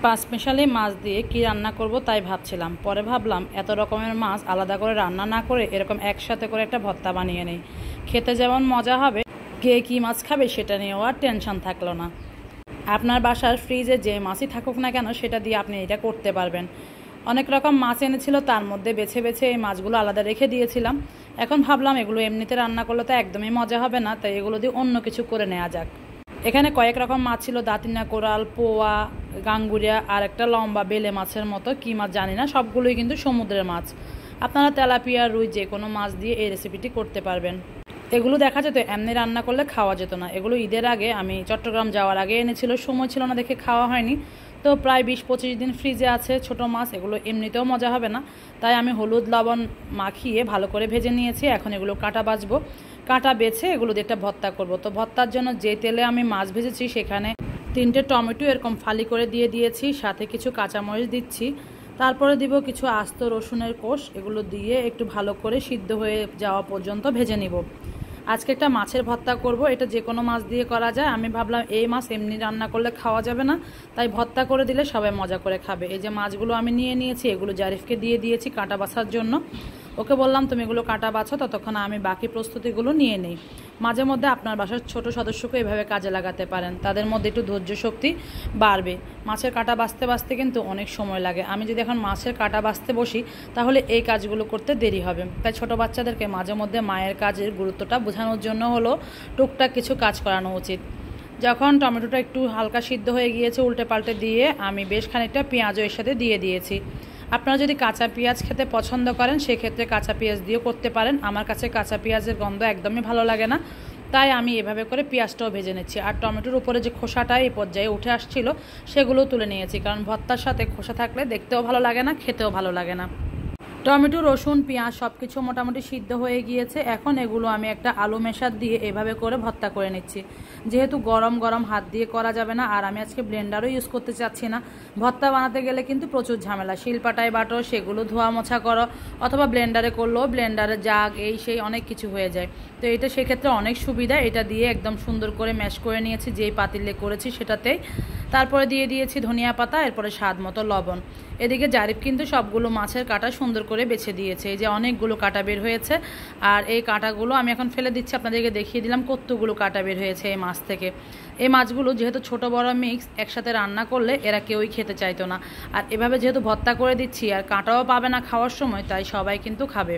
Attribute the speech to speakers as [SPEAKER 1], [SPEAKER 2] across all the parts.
[SPEAKER 1] পাঁচমিশালি মাছ দিয়ে কি রান্না করব তাই ভাবছিলাম। পরে ভাবলাম এত রকমের মাছ আলাদা করে রান্না না করে এরকম একসাথে করে একটা ভর্তা বানিয়ে নেই। খেতে যেমন মজা হবে, কে কী মাছ খাবে সেটা নিয়েও আর টেনশন থাকলো না। আপনার বাসার ফ্রিজে যে মাছই থাকুক না কেন সেটা দিয়ে আপনি এটা করতে পারবেন। অনেক রকম মাছ এনেছিল, তার মধ্যে বেছে বেছে এই মাছগুলো আলাদা রেখে দিয়েছিলাম। এখন ভাবলাম এগুলো এমনিতে রান্না করলে তো একদমই মজা হবে না, তাই এগুলো দিয়ে অন্য কিছু করে নেওয়া যাক। এখানে কয়েক রকম মাছ ছিল, দাঁতিনা, কোরাল, পোয়া, গাঙ্গুরিয়া আর একটা লম্বা বেলে মাছের মতো কী মাছ জানি না, সবগুলোই কিন্তু সমুদ্রের মাছ। আপনারা তেলাপিয়া, রুই যে কোনো মাছ দিয়ে এই রেসিপিটি করতে পারবেন। এগুলো দেখা যেত এমনি রান্না করলে খাওয়া যেত না। এগুলো ঈদের আগে আমি চট্টগ্রাম যাওয়ার আগে এনেছিল, সময় ছিল না দেখে খাওয়া হয়নি। তো প্রায় 20-25 দিন ফ্রিজে আছে ছোট মাছ, এগুলো এমনিতেও মজা হবে না, তাই আমি হলুদ লবণ মাখিয়ে ভালো করে ভেজে নিয়েছি। এখন এগুলো কাটা বাছবো, কাটা বেছে এগুলো দিয়ে একটা ভর্তা করব। তো ভর্তার জন্য যে তেলে আমি মাছ ভেজেছি সেখানে 3টে টমেটো এরকম ফালি করে দিয়ে দিয়েছি, সাথে কিছু কাঁচামরিচ দিচ্ছি, তারপরে দিব কিছু আস্ত রসুনের কোষ। এগুলো দিয়ে একটু ভালো করে সিদ্ধ হয়ে যাওয়া পর্যন্ত ভেজে নিব। আজকে একটা মাছের ভর্তা করব, এটা যে কোনো মাছ দিয়ে করা যায়। আমি ভাবলাম এই মাছ এমনি রান্না করলে খাওয়া যাবে না, তাই ভর্তা করে দিলে সবাই মজা করে খাবে। এই যে মাছগুলো আমি নিয়ে নিয়েছি, এগুলো জারিফকে দিয়ে দিয়েছি কাঁটা বাছার জন্য। ওকে বললাম তুমি এগুলো কাটা বাছো, ততক্ষণ আমি বাকি প্রস্তুতিগুলো নিয়ে নিই। মাঝে মধ্যে আপনার বাসার ছোট সদস্যকে এভাবে কাজে লাগাতে পারেন, তাদের মধ্যে একটু ধৈর্য শক্তি বাড়বে। মাছের কাঁটা বাছতে বাছতে কিন্তু অনেক সময় লাগে। আমি যদি এখন মাছের কাঁটা বাছতে বসি তাহলে এই কাজগুলো করতে দেরি হবে। তাই ছোট বাচ্চাদেরকে মাঝে মধ্যে মায়ের কাজের গুরুত্বটা বোঝানোর জন্য হলো টুকটাক কিছু কাজ করানো উচিত। যখন টমেটোটা একটু হালকা সিদ্ধ হয়ে গিয়েছে, উল্টে পাল্টে দিয়ে আমি বেশ খানিকটা পেঁয়াজও এর সাথে দিয়ে দিয়েছি। আপনারা যদি কাঁচা পেঁয়াজ খেতে পছন্দ করেন সেক্ষেত্রে কাঁচা পেঁয়াজ দিয়েও করতে পারেন। আমার কাছে কাঁচা পেঁয়াজের গন্ধ একদমই ভালো লাগে না, তাই আমি এভাবে করে পেঁয়াজটাও ভেজে নিচ্ছি। আর টমেটোর উপরে যে খোসাটা এই পর্যায়ে উঠে আসছিল সেগুলো তুলে নিয়েছি, কারণ ভর্তার সাথে খোসা থাকলে দেখতেও ভালো লাগে না, খেতেও ভালো লাগে না। টমেটো, রসুন, পেঁয়াজ সব কিছু মোটামুটি সিদ্ধ হয়ে গিয়েছে। এখন এগুলো আমি একটা আলু মেশার দিয়ে এভাবে করে ভর্তা করে নিচ্ছি। যেহেতু গরম গরম হাত দিয়ে করা যাবে না, আর আমি আজকে ব্লেন্ডারও ইউজ করতে চাচ্ছি না। ভর্তা বানাতে গেলে কিন্তু প্রচুর ঝামেলা, শিলপাটায় বাটো, সেগুলো ধোয়া মোছা করো, অথবা ব্লেন্ডারে করলেও ব্লেন্ডারে জাগ এই সেই অনেক কিছু হয়ে যায়। তো এটা সেক্ষেত্রে অনেক সুবিধা। এটা দিয়ে একদম সুন্দর করে ম্যাশ করে নিয়েছি যেই পাতিলে করেছি সেটাতেই। তারপরে দিয়ে দিয়েছি ধনিয়া পাতা, এরপরে স্বাদ মতো লবণ। এদিকে জারিফ কিন্তু সবগুলো মাছের কাঁটা সুন্দর করে বেছে দিয়েছে। এই যে অনেকগুলো কাঁটা বের হয়েছে, আর এই কাঁটাগুলো আমি এখন ফেলে দিচ্ছি। আপনাদেরকে দেখিয়ে দিলাম কতগুলো কাঁটা বের হয়েছে এই মাছ থেকে। এই মাছগুলো যেহেতু ছোট বড় মিক্স, একসাথে রান্না করলে এরা কেউই খেতে চাইতো না। আর এভাবে যেহেতু ভর্তা করে দিচ্ছি আর কাঁটাও পাবে না খাওয়ার সময়, তাই সবাই কিন্তু খাবে।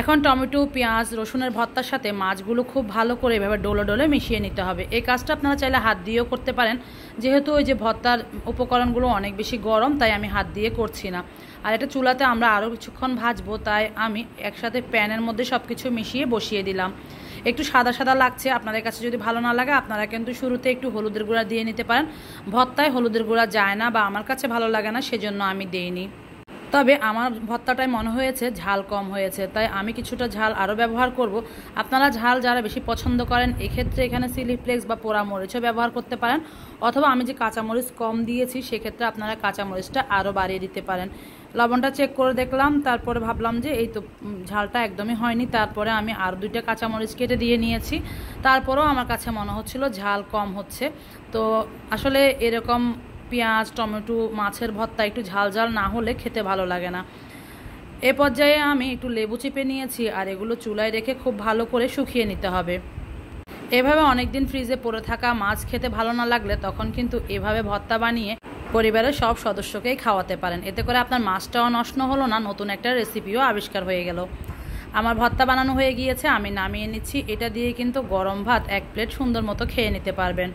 [SPEAKER 1] এখন টমেটো, পেঁয়াজ, রসুনের ভর্তার সাথে মাছগুলো খুব ভালো করে এভাবে ডোলে ডোলে মিশিয়ে নিতে হবে। এই কাজটা আপনারা চাইলে হাত দিয়েও করতে পারেন, যেহেতু ওই যে ভর্তার উপকরণগুলো অনেক বেশি গরম, তাই আমি হাত দিয়ে করছি না। আর এটা চুলাতে আমরা আরও কিছুক্ষণ ভাজবো, তাই আমি একসাথে প্যানের মধ্যে সব কিছু মিশিয়ে বসিয়ে দিলাম। একটু সাদা সাদা লাগছে, আপনাদের কাছে যদি ভালো না লাগে আপনারা কিন্তু শুরুতে একটু হলুদের গুঁড়া দিয়ে নিতে পারেন। ভর্তায় হলুদের গুঁড়া যায় না, বা আমার কাছে ভালো লাগে না, সেজন্য আমি দিইনি। তবে আমার ভর্তাটায় মনে হয়েছে ঝাল কম হয়েছে, তাই আমি কিছুটা ঝাল আরও ব্যবহার করব। আপনারা ঝাল যারা বেশি পছন্দ করেন এক্ষেত্রে এখানে চিলি ফ্লেক্স বা পোড়া মরিচও ব্যবহার করতে পারেন, অথবা আমি যে কাঁচামরিচ কম দিয়েছি সেক্ষেত্রে আপনারা কাঁচামরিচটা আরও বাড়িয়ে দিতে পারেন। লবণটা চেক করে দেখলাম, তারপরে ভাবলাম যে এই তো ঝালটা একদমই হয়নি, তারপরে আমি আর 2টা কাঁচামরিচ কেটে দিয়ে নিয়েছি। তারপরেও আমার কাছে মনে হচ্ছিল ঝাল কম হচ্ছে। তো আসলে এরকম পেঁয়াজ, টমেটো, মাছের ভর্তা একটু ঝাল ঝাল না হলে খেতে ভালো লাগে না। এ পর্যায়ে আমি একটু লেবু চিপে নিয়েছি, আর এগুলো চুলায় রেখে খুব ভালো করে শুকিয়ে নিতে হবে। এভাবে অনেকদিন ফ্রিজে পড়ে থাকা মাছ খেতে ভালো না লাগলে তখন কিন্তু এভাবে ভর্তা বানিয়ে পরিবারের সব সদস্যকেই খাওয়াতে পারেন। এতে করে আপনার মাছটাও নষ্ট হলো না, নতুন একটা রেসিপিও আবিষ্কার হয়ে গেল। আমার ভর্তা বানানো হয়ে গিয়েছে, আমি নামিয়ে নিচ্ছি। এটা দিয়ে কিন্তু গরম ভাত 1 প্লেট সুন্দর মতো খেয়ে নিতে পারবেন।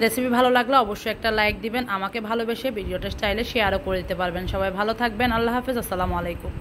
[SPEAKER 1] রেসিপি ভালো লাগলে অবশ্যই একটা লাইক দিবেন। আমাকে ভালোবেসে ভিডিওটা চাইলে শেয়ারও করে দিতে পারবেন। সবাই ভালো থাকবেন। আল্লাহ হাফেজ। আসসালামু আলাইকুম।